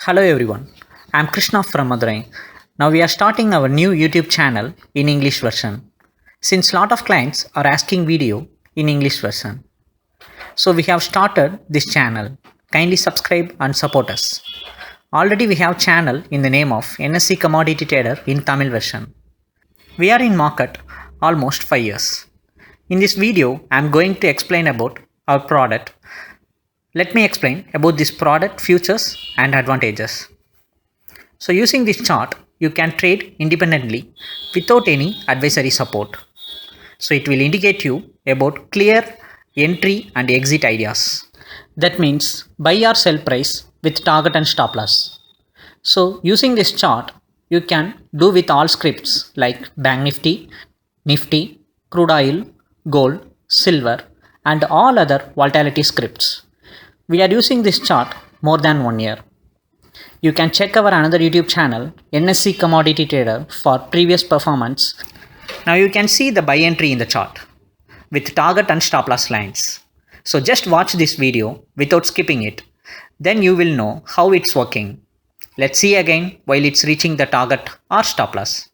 Hello everyone, I am Krishna from Madurai. Now we are starting our new YouTube channel in English version. Since lot of clients are asking video in English version. So we have started this channel. Kindly subscribe and support us. Already we have channel in the name of NSE Commodity Trader in Tamil version. We are in market almost 5 years. In this video, I am going to explain about our product. Let me explain about this product features and advantages. So using this chart, you can trade independently without any advisory support. So it will indicate you about clear entry and exit ideas. That means buy or sell price with target and stop loss. So using this chart, you can do with all scripts like banknifty, nifty, crude oil, gold, silver and all other volatility scripts. We are using this chart more than 1 year. You can check our another YouTube channel NSE Commodity Trader for previous performance. Now you can see the buy entry in the chart with target and stop loss lines. So just watch this video without skipping it. Then you will know how it's working. Let's see again while it's reaching the target or stop loss.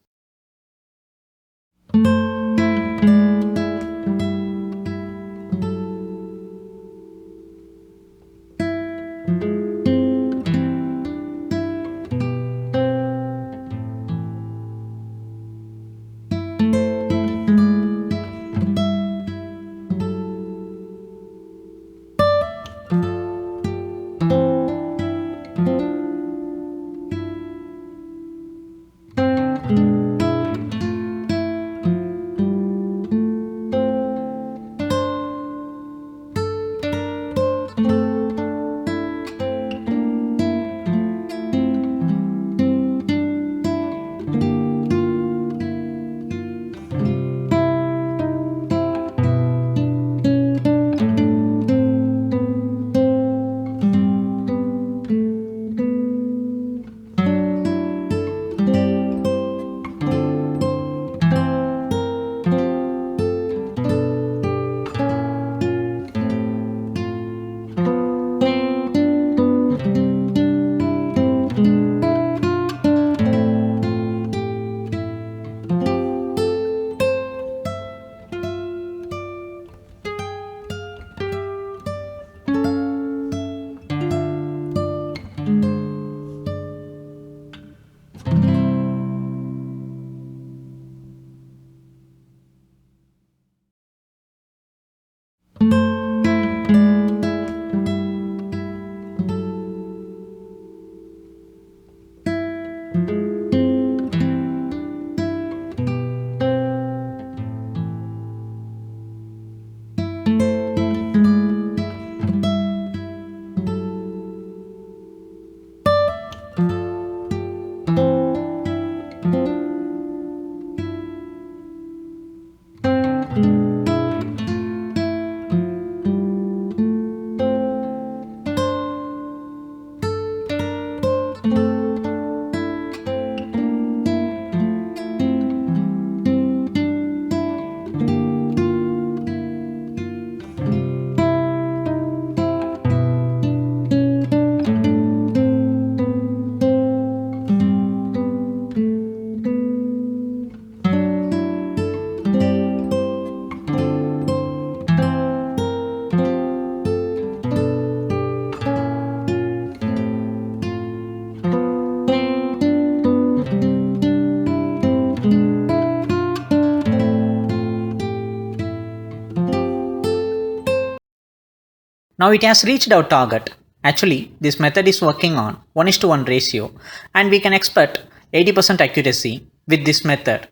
Now it has reached our target. Actually, this method is working on 1:1 ratio and we can expect 80% accuracy with this method.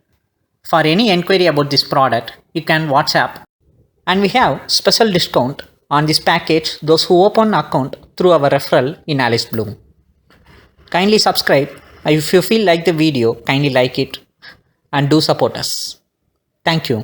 For any enquiry about this product, you can WhatsApp. And we have special discount on this package those who open account through our referral in Alice Bloom. Kindly subscribe. If you feel like the video, kindly like it and do support us. Thank you.